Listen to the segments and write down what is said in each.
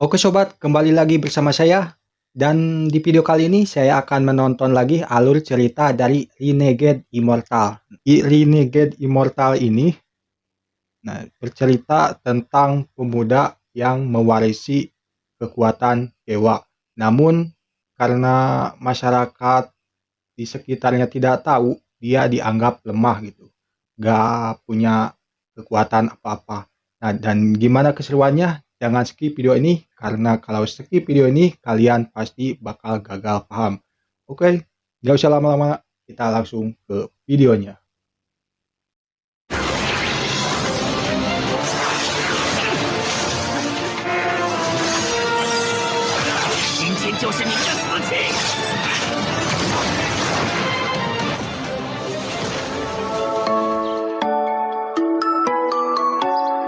Oke sobat, kembali lagi bersama saya. Dan di video kali ini saya akan menonton lagi alur cerita dari Renegade Immortal. Renegade Immortal ini bercerita tentang pemuda yang mewarisi kekuatan dewa. Namun karena masyarakat di sekitarnya tidak tahu, dia dianggap lemah gitu. Gak punya kekuatan apa-apa. Nah, dan gimana keseruannya? Jangan skip video ini, karena kalau skip video ini, kalian pasti bakal gagal paham. Oke, gak usah lama-lama, kita langsung ke videonya. 今天就是你的死期！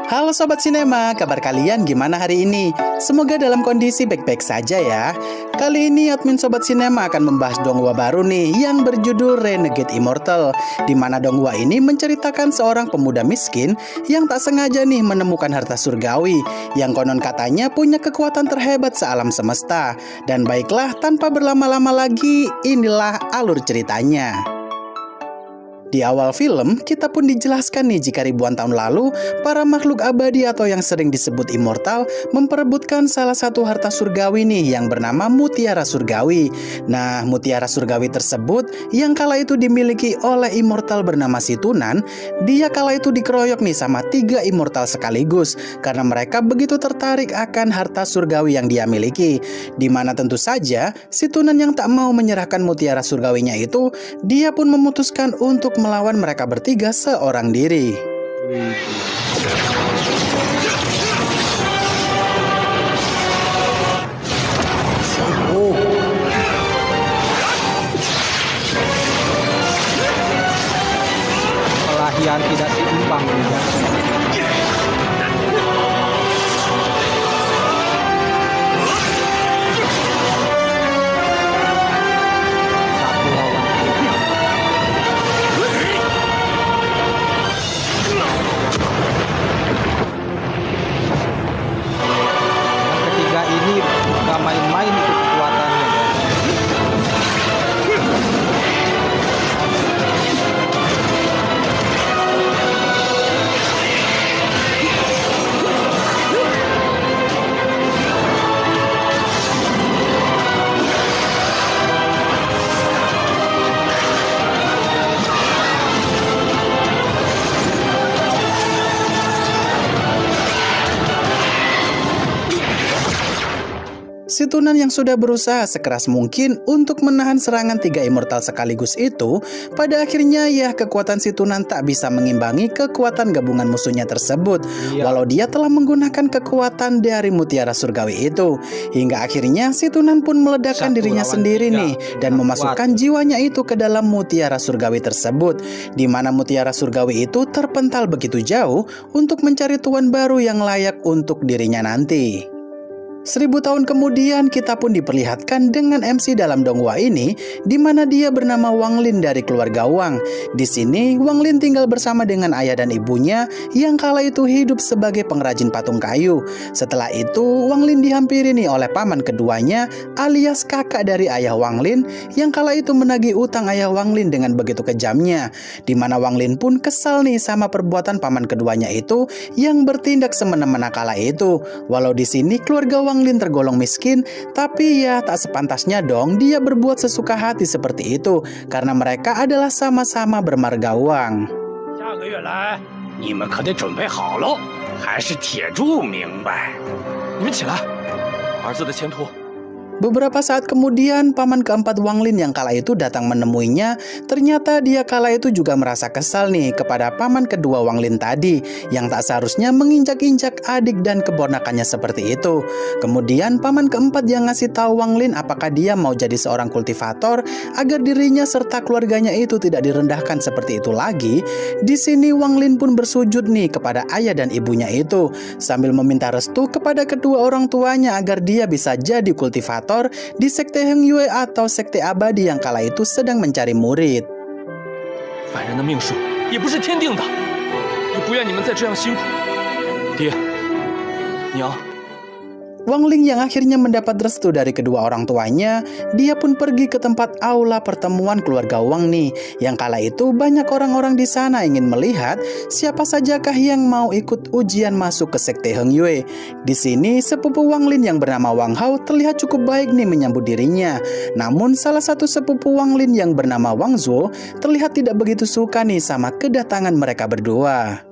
Halo Sobat Sinema, kabar kalian gimana hari ini? Semoga dalam kondisi baik-baik saja ya. Kali ini admin Sobat Sinema akan membahas donghua baru nih yang berjudul Renegade Immortal, di mana donghua ini menceritakan seorang pemuda miskin yang tak sengaja nih menemukan harta surgawi yang konon katanya punya kekuatan terhebat sealam semesta. Dan baiklah, tanpa berlama-lama lagi, inilah alur ceritanya. Di awal film, kita pun dijelaskan nih jika ribuan tahun lalu, para makhluk abadi atau yang sering disebut immortal memperebutkan salah satu harta surgawi nih yang bernama mutiara surgawi. Nah, mutiara surgawi tersebut yang kala itu dimiliki oleh immortal bernama Situnan, dia kala itu dikeroyok nih sama 3 immortal sekaligus karena mereka begitu tertarik akan harta surgawi yang dia miliki. Dimana tentu saja, Situnan yang tak mau menyerahkan mutiara surgawinya itu, dia pun memutuskan untuk melawan mereka bertiga seorang diri. Kelahian tidak seimbang juga. Satu lawan tiga. Yang ketiga ini gak main-main itu kekuatannya. Situnan yang sudah berusaha sekeras mungkin untuk menahan serangan 3 immortal sekaligus itu, pada akhirnya ya kekuatan Situnan tak bisa mengimbangi kekuatan gabungan musuhnya tersebut. Walau dia telah menggunakan kekuatan dari mutiara surgawi itu, hingga akhirnya Situnan pun meledakkan dirinya sendiri nih dan memasukkan jiwanya itu ke dalam mutiara surgawi tersebut, di mana mutiara surgawi itu terpental begitu jauh untuk mencari tuan baru yang layak untuk dirinya nanti. 1000 tahun kemudian kita pun diperlihatkan dengan MC dalam donghua ini, di mana dia bernama Wang Lin dari keluarga Wang. Di sini Wang Lin tinggal bersama dengan ayah dan ibunya yang kala itu hidup sebagai pengrajin patung kayu. Setelah itu Wang Lin dihampiri nih oleh paman keduanya alias kakak dari ayah Wang Lin yang kala itu menagih utang ayah Wang Lin dengan begitu kejamnya. Di mana Wang Lin pun kesal nih sama perbuatan paman keduanya itu yang bertindak semena-mena kala itu. Walau di sini keluarga Wang Lin tergolong miskin, tapi ya tak sepantasnya dong dia berbuat sesuka hati seperti itu karena mereka adalah sama-sama bermarga uang. 下个月来，你们可得准备好喽，还是铁柱明白？你们起来，儿子的前途。 Beberapa saat kemudian, paman keempat Wang Lin yang kala itu datang menemuinya. Ternyata dia kala itu juga merasa kesal nih kepada paman kedua Wang Lin tadi, yang tak seharusnya menginjak-injak adik dan keponakannya seperti itu. Kemudian paman keempat yang ngasih tahu Wang Lin apakah dia mau jadi seorang kultivator agar dirinya serta keluarganya itu tidak direndahkan seperti itu lagi. Di sini Wang Lin pun bersujud nih kepada ayah dan ibunya itu, sambil meminta restu kepada kedua orang tuanya agar dia bisa jadi kultivator di sekte Heng Yue atau sekte abadi yang kala itu sedang mencari murid. 凡人的命数也不是天定的，也不愿你们再这样辛苦。爹，娘， Wang Ling yang akhirnya mendapat restu dari kedua orang tuanya, dia pun pergi ke tempat aula pertemuan keluarga Wang nih. Yang kala itu banyak orang-orang di sana ingin melihat siapa sajakah yang mau ikut ujian masuk ke sekte Heng Yue. Di sini sepupu Wang Lin yang bernama Wang Hao terlihat cukup baik nih menyambut dirinya. Namun salah satu sepupu Wang Lin yang bernama Wang Zuo terlihat tidak begitu suka nih sama kedatangan mereka berdua.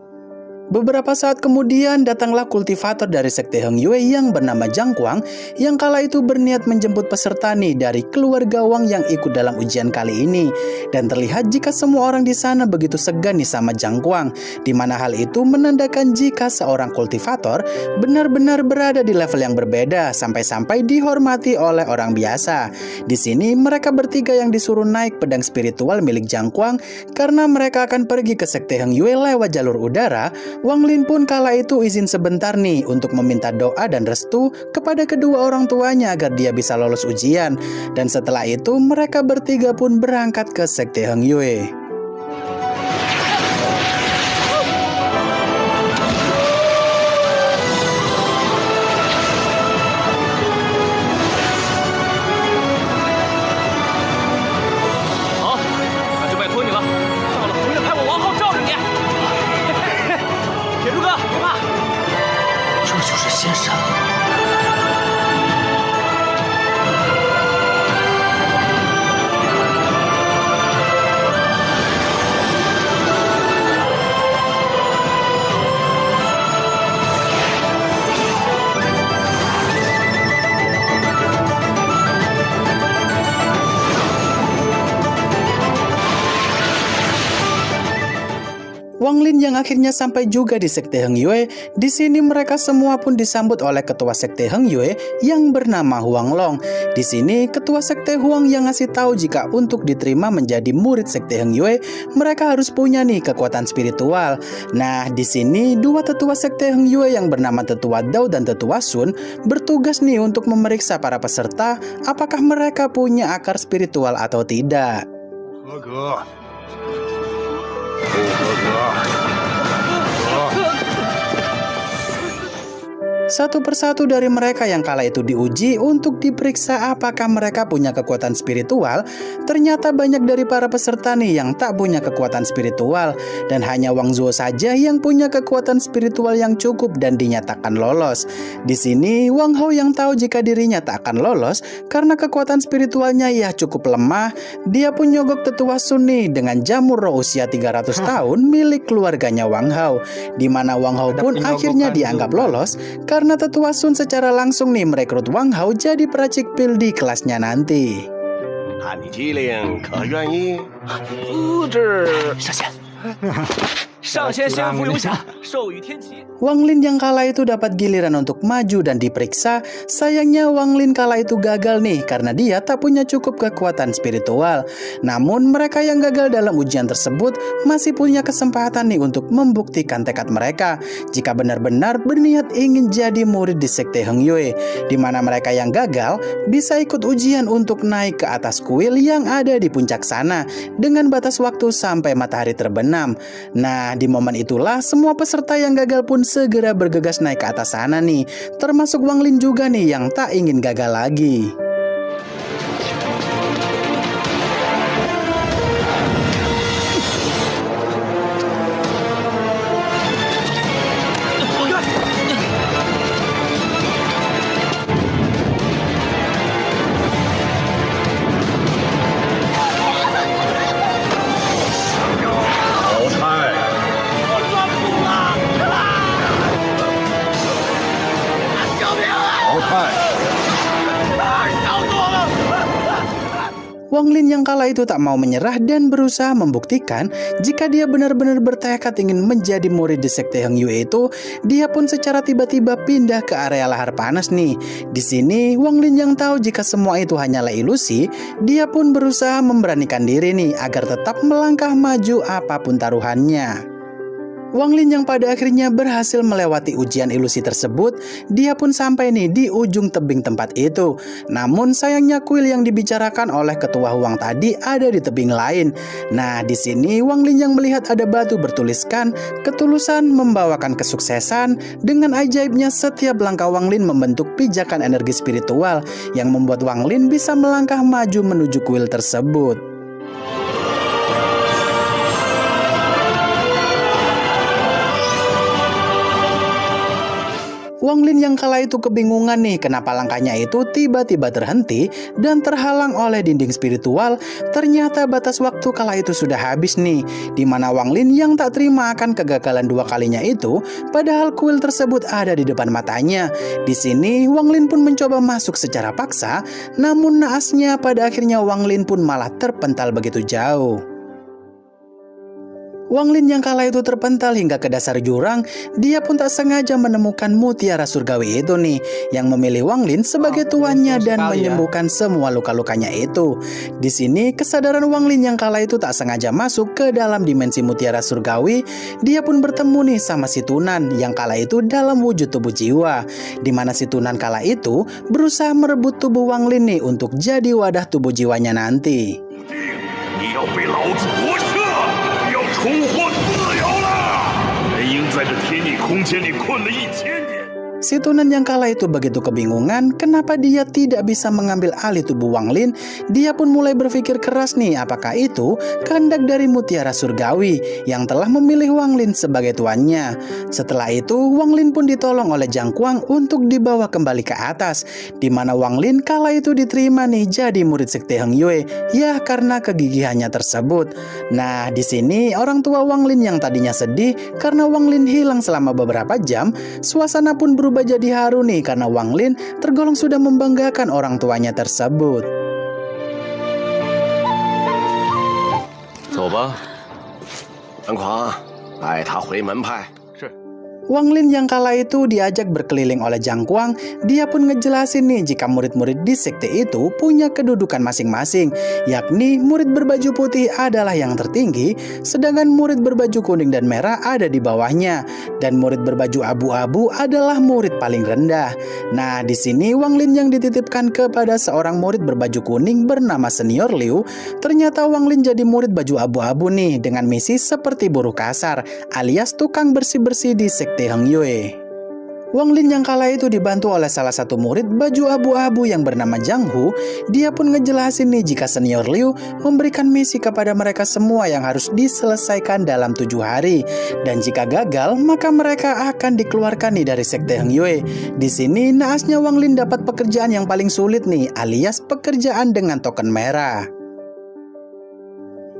Beberapa saat kemudian datanglah kultivator dari sekte Heng Yue yang bernama Zhang Kuang yang kala itu berniat menjemput peserta nih dari keluarga Wang yang ikut dalam ujian kali ini. Dan terlihat jika semua orang di sana begitu segan nih sama Zhang Kuang, di mana hal itu menandakan jika seorang kultivator benar-benar berada di level yang berbeda sampai-sampai dihormati oleh orang biasa. Di sini mereka bertiga yang disuruh naik pedang spiritual milik Zhang Kuang karena mereka akan pergi ke sekte Heng Yue lewat jalur udara. Wang Lin pun kala itu izin sebentar nih untuk meminta doa dan restu kepada kedua orang tuanya agar dia bisa lolos ujian. Dan setelah itu mereka bertiga pun berangkat ke sekte Heng Yue. Wang Lin yang akhirnya sampai juga di sekte Heng Yue. Di sini mereka semua pun disambut oleh ketua sekte Heng Yue yang bernama Huang Long. Di sini ketua sekte Huang yang ngasih tahu jika untuk diterima menjadi murid sekte Heng Yue, mereka harus punya nih kekuatan spiritual. Nah, di sini dua tetua sekte Heng Yue yang bernama tetua Dao dan tetua Sun bertugas nih untuk memeriksa para peserta apakah mereka punya akar spiritual atau tidak. Satu persatu dari mereka yang kala itu diuji untuk diperiksa apakah mereka punya kekuatan spiritual. Ternyata banyak dari para peserta nih yang tak punya kekuatan spiritual. Dan hanya Wang Zuo saja yang punya kekuatan spiritual yang cukup dan dinyatakan lolos. Di sini Wang Hao yang tahu jika dirinya tak akan lolos karena kekuatan spiritualnya ya cukup lemah. Dia pun nyogok tetua Sun nih dengan jamur roh usia 300 tahun milik keluarganya Wang Hao. Di mana Wang Hao pun akhirnya dianggap lolos karena tetua Sun secara langsung nih merekrut Wang Hao jadi peracik pil di kelasnya nanti. Wang Lin yang kala itu dapat giliran untuk maju dan diperiksa. Sayangnya Wang Lin kala itu gagal nih karena dia tak punya cukup kekuatan spiritual. Namun mereka yang gagal dalam ujian tersebut masih punya kesempatan nih untuk membuktikan tekad mereka jika benar-benar berniat ingin jadi murid di sekte Heng Yue. Di mana mereka yang gagal bisa ikut ujian untuk naik ke atas kuil yang ada di puncak sana dengan batas waktu sampai matahari terbenam. Nah, di momen itulah semua peserta yang gagal pun segera bergegas naik ke atas sana nih. Termasuk Wang Lin juga nih yang tak ingin gagal lagi. Wang Lin yang kala itu tak mau menyerah dan berusaha membuktikan jika dia benar-benar bertekad ingin menjadi murid di sekte Heng Yue itu. Dia pun secara tiba-tiba pindah ke area lahar panas nih. Di sini Wang Lin yang tahu jika semua itu hanyalah ilusi, dia pun berusaha memberanikan diri nih agar tetap melangkah maju apapun taruhannya. Wang Lin yang pada akhirnya berhasil melewati ujian ilusi tersebut, dia pun sampai nih di ujung tebing tempat itu. Namun sayangnya kuil yang dibicarakan oleh ketua Huang tadi ada di tebing lain. Nah, di sini Wang Lin yang melihat ada batu bertuliskan ketulusan membawakan kesuksesan. Dengan ajaibnya setiap langkah Wang Lin membentuk pijakan energi spiritual yang membuat Wang Lin bisa melangkah maju menuju kuil tersebut. Wang Lin yang kala itu kebingungan nih kenapa langkahnya itu tiba-tiba terhenti dan terhalang oleh dinding spiritual. Ternyata batas waktu kala itu sudah habis nih, dimana Wang Lin yang tak terima akan kegagalan dua kalinya itu, padahal kuil tersebut ada di depan matanya. Di sini Wang Lin pun mencoba masuk secara paksa, namun naasnya pada akhirnya Wang Lin pun malah terpental begitu jauh. Wang Lin yang kala itu terpental hingga ke dasar jurang, dia pun tak sengaja menemukan mutiara surgawi itu nih, yang memilih Wang Lin sebagai tuannya dan menyembuhkan semua luka-lukanya itu. Di sini kesadaran Wang Lin yang kala itu tak sengaja masuk ke dalam dimensi mutiara surgawi, dia pun bertemu nih sama si Tunan yang kala itu dalam wujud tubuh jiwa, di mana si Tunan kala itu berusaha merebut tubuh Wang Lin nih untuk jadi wadah tubuh jiwanya nanti. 重获自由了！人应在这天地空间里困了1000年。 Si Tunan yang kala itu begitu kebingungan kenapa dia tidak bisa mengambil alih tubuh Wang Lin. Dia pun mulai berpikir keras nih apakah itu kehendak dari mutiara surgawi yang telah memilih Wang Lin sebagai tuannya. Setelah itu Wang Lin pun ditolong oleh Zhang Kuang untuk dibawa kembali ke atas, di mana Wang Lin kala itu diterima nih jadi murid sekte Heng Yue ya karena kegigihannya tersebut. Nah, di sini orang tua Wang Lin yang tadinya sedih karena Wang Lin hilang selama beberapa jam, suasana pun berubah jadi haru nih karena Wang Lin tergolong sudah membanggakan orang tuanya tersebut. 走吧，张狂，带他回门派。是。 Wang Lin yang kala itu diajak berkeliling oleh Zhang Kuang. Dia pun ngejelasin nih jika murid-murid di sekte itu punya kedudukan masing-masing, yakni murid berbaju putih adalah yang tertinggi, sedangkan murid berbaju kuning dan merah ada di bawahnya, dan murid berbaju abu-abu adalah murid paling rendah. Nah, di sini Wang Lin yang dititipkan kepada seorang murid berbaju kuning bernama Senior Liu. Ternyata Wang Lin jadi murid baju abu-abu nih dengan misi seperti buruh kasar alias tukang bersih-bersih di sekte Heng Yue. Wang Lin yang kala itu dibantu oleh salah satu murid baju abu-abu yang bernama Zhang Hu. Dia pun ngejelasin nih jika Senior Liu memberikan misi kepada mereka semua yang harus diselesaikan dalam 7 hari. Dan jika gagal, maka mereka akan dikeluarkan nih dari sekte Heng Yue. Di sini naasnya Wang Lin dapat pekerjaan yang paling sulit nih, alias pekerjaan dengan token merah.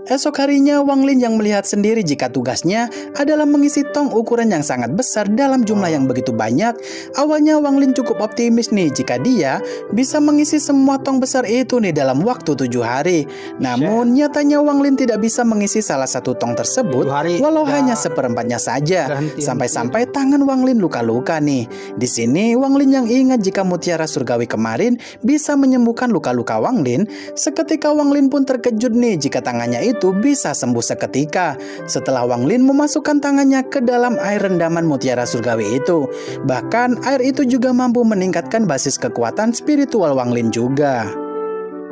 Esok harinya Wang Lin yang melihat sendiri jika tugasnya adalah mengisi tong ukuran yang sangat besar dalam jumlah yang begitu banyak. Awalnya Wang Lin cukup optimis nih jika dia bisa mengisi semua tong besar itu nih dalam waktu 7 hari. Namun nyatanya Wang Lin tidak bisa mengisi salah satu tong tersebut walau hanya seperempatnya saja. Sampai-sampai tangan Wang Lin luka-luka nih. Di sini Wang Lin yang ingat jika mutiara surgawi kemarin bisa menyembuhkan luka-luka Wang Lin. Seketika Wang Lin pun terkejut nih jika tangannya itu bisa sembuh seketika setelah Wang Lin memasukkan tangannya ke dalam air rendaman mutiara surgawi itu. Bahkan air itu juga mampu meningkatkan basis kekuatan spiritual Wang Lin juga.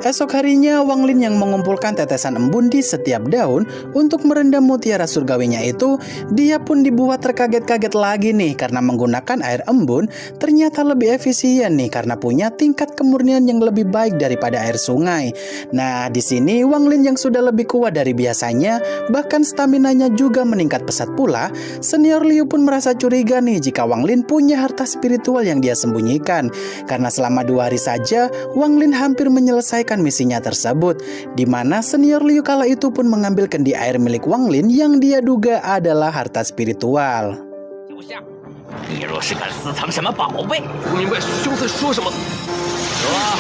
Esok harinya Wang Lin yang mengumpulkan tetesan embun di setiap daun untuk merendam mutiara surgawinya itu, dia pun dibuat terkaget-kaget lagi nih karena menggunakan air embun ternyata lebih efisien nih karena punya tingkat kemurnian yang lebih baik daripada air sungai. Nah, di sini Wang Lin yang sudah lebih kuat dari biasanya, bahkan staminanya juga meningkat pesat pula. Senior Liu pun merasa curiga nih jika Wang Lin punya harta spiritual yang dia sembunyikan, karena selama 2 hari saja Wang Lin hampir menyelesaikan misinya tersebut, di mana Senior Liu kala itu pun mengambil kendi air milik Wang Lin yang dia duga adalah harta spiritual. 你若是敢私藏什么宝贝，不明白兄在说什么？走啊！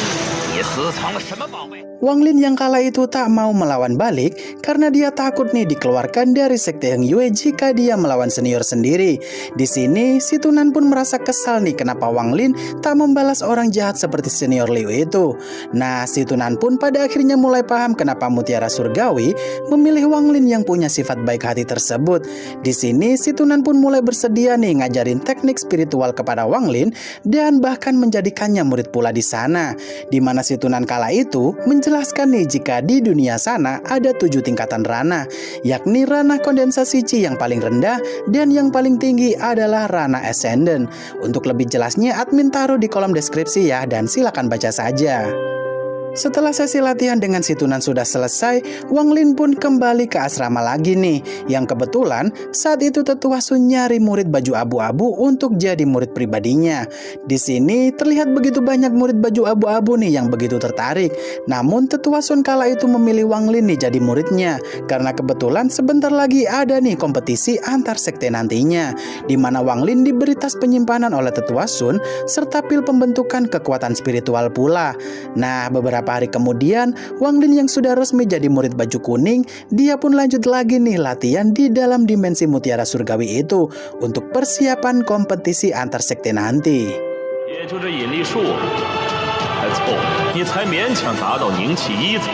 你私藏了什么宝贝？ Wang Lin yang kala itu tak mau melawan balik karena dia takut nih dikeluarkan dari sekte Heng Yue jika dia melawan senior sendiri. Di sini, si Tunan pun merasa kesal nih kenapa Wang Lin tak membalas orang jahat seperti senior Liu itu. Nah, si Tunan pun pada akhirnya mulai paham kenapa Mutiara Surgawi memilih Wang Lin yang punya sifat baik hati tersebut. Di sini, si Tunan pun mulai bersedia nih ngajarin teknik spiritual kepada Wang Lin dan bahkan menjadikannya murid pula di sana. Di mana si Tunan kala itu menjelaskan nih jika di dunia sana ada 7 tingkatan ranah, yakni ranah kondensasi Qi yang paling rendah dan yang paling tinggi adalah ranah ascendant. Untuk lebih jelasnya admin taruh di kolom deskripsi ya, dan silakan baca saja. Setelah sesi latihan dengan si Tunan sudah selesai, Wang Lin pun kembali ke asrama lagi nih. Yang kebetulan saat itu Tetua Sun nyari murid baju abu-abu untuk jadi murid pribadinya. Di sini terlihat begitu banyak murid baju abu-abu nih yang begitu tertarik. Namun Tetua Sun kala itu memilih Wang Lin nih jadi muridnya karena kebetulan sebentar lagi ada nih kompetisi antar sekte nantinya, di mana Wang Lin diberi tas penyimpanan oleh Tetua Sun serta pil pembentukan kekuatan spiritual pula. Nah, beberapa hari kemudian, Wang Lin yang sudah resmi jadi murid baju kuning, dia pun lanjut lagi nih latihan di dalam dimensi Mutiara Surgawi itu untuk persiapan kompetisi antar sekte nanti. 也就这引力术，还凑合，你才勉强达到宁气1层，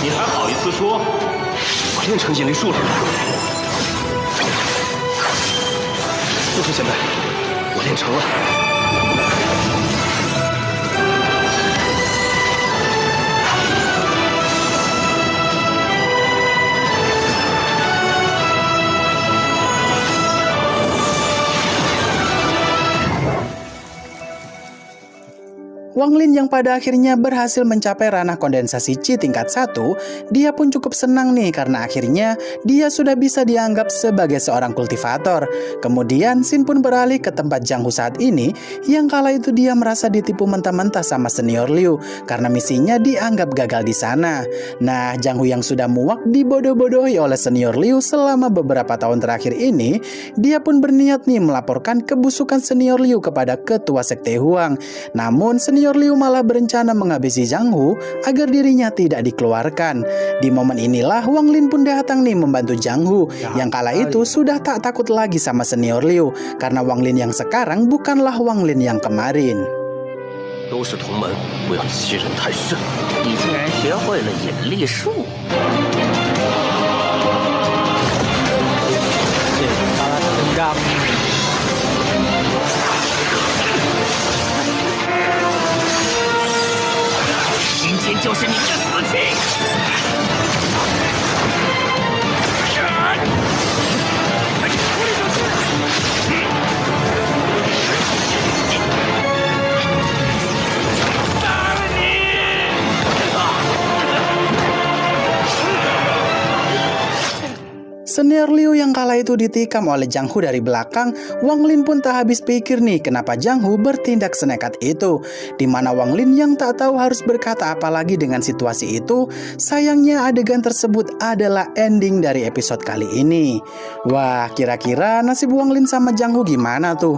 你还好意思说？我练成引力术了。陆晨前辈，我练成了。 Wang Lin yang pada akhirnya berhasil mencapai ranah kondensasi Qi tingkat 1, dia pun cukup senang nih karena akhirnya dia sudah bisa dianggap sebagai seorang kultivator. Kemudian Xin pun beralih ke tempat Zhang Hu saat ini, yang kala itu dia merasa ditipu mentah-mentah sama senior Liu karena misinya dianggap gagal di sana. Nah, Zhang Hu yang sudah muak dibodoh-bodohi oleh senior Liu selama beberapa tahun terakhir ini, dia pun berniat nih melaporkan kebusukan senior Liu kepada ketua sekte Huang. Namun senior Liu malah berencana menghabisi Zhang Hu agar dirinya tidak dikeluarkan. Di momen inilah Wang Lin pun datang nih membantu Zhang Hu yang kala itu sudah tak takut lagi sama senior Liu karena Wang Lin yang sekarang bukanlah Wang Lin yang kemarin. 都是同门，不要欺人太甚。你竟然学会了引力术！balas dendam。今天就是你们的死期！Senior Liu yang kala itu ditikam oleh Zhang Hu dari belakang, Wang Lin pun tak habis pikir nih kenapa Zhang Hu bertindak senekat itu. Di mana Wang Lin yang tak tahu harus berkata apa lagi dengan situasi itu. Sayangnya adegan tersebut adalah ending dari episode kali ini. Wah, kira-kira nasib Wang Lin sama Zhang Hu gimana tuh?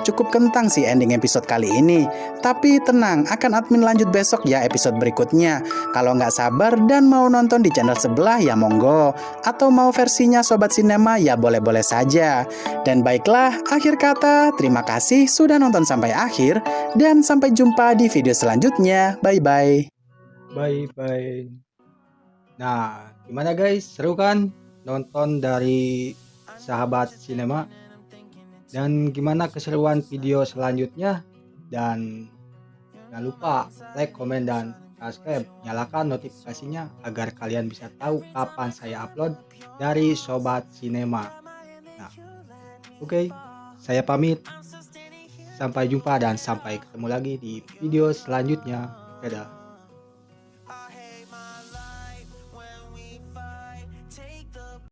Cukup kentang sih ending episode kali ini. Tapi tenang, akan admin lanjut besok ya episode berikutnya. Kalau nggak sabar dan mau nonton di channel sebelah ya monggo. Atau mau versinya Sobat Sinema ya boleh-boleh saja. Dan baiklah, akhir kata, terima kasih sudah nonton sampai akhir. Dan sampai jumpa di video selanjutnya. Bye-bye. Bye-bye. Nah, gimana guys? Seru kan nonton dari Sahabat Sinema? Dan gimana keseruan video selanjutnya? Dan jangan lupa like, komen, dan subscribe. Nyalakan notifikasinya agar kalian bisa tahu kapan saya upload dari Sobat Sinema. Nah, oke, saya pamit. Sampai jumpa dan sampai ketemu lagi di video selanjutnya. Dadah.